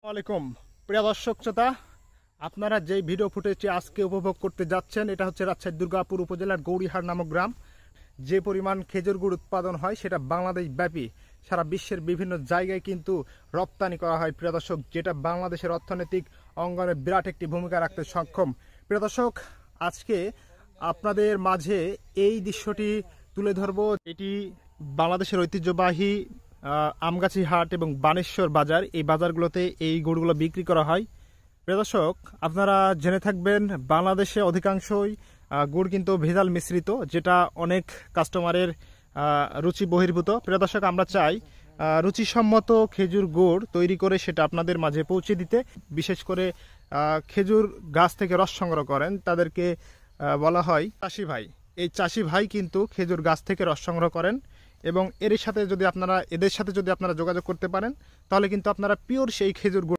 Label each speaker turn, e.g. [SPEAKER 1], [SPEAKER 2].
[SPEAKER 1] আসসালামাইকুম প্রিয় দর্শক শ্রোতা, আপনারা যেই ভিডিও ফুটেজটি আজকে উপভোগ করতে যাচ্ছেন এটা হচ্ছে রাজশাহী দুর্গাপুর উপজেলার গৌরীহাট নামক গ্রাম। যে পরিমাণ খেজুর গুড় উৎপাদন হয় সেটা বাংলাদেশ ব্যাপী সারা বিশ্বের বিভিন্ন জায়গায় কিন্তু রপ্তানি করা হয় প্রিয় দর্শক, যেটা বাংলাদেশের অর্থনৈতিক অঙ্গনে বিরাট একটি ভূমিকা রাখতে সক্ষম। প্রিয় দর্শক, আজকে আপনাদের মাঝে এই দৃশ্যটি তুলে ধরবো। এটি বাংলাদেশের ঐতিহ্যবাহী আমগাছি হাট এবং বানেশ্বর বাজার, এই বাজারগুলোতে এই গুড়গুলো বিক্রি করা হয়। প্রিয় দর্শক, আপনারা জেনে থাকবেন বাংলাদেশে অধিকাংশই গুড় কিন্তু ভেজাল মিশ্রিত, যেটা অনেক কাস্টমারের রুচি বহির্ভূত। প্রিয় দর্শক, আমরা চাই রুচিসম্মত খেজুর গুড় তৈরি করে সেটা আপনাদের মাঝে পৌঁছে দিতে। বিশেষ করে খেজুর গাছ থেকে রস সংগ্রহ করেন তাদেরকে বলা হয় চাষি ভাই। এই চাষি ভাই কিন্তু খেজুর গাছ থেকে রস সংগ্রহ করেন এবং এদের সাথে যদি আপনারা যোগাযোগ করতে পারেন তাহলে কিন্তু আপনারা পিওর সেই খেজুর গুড়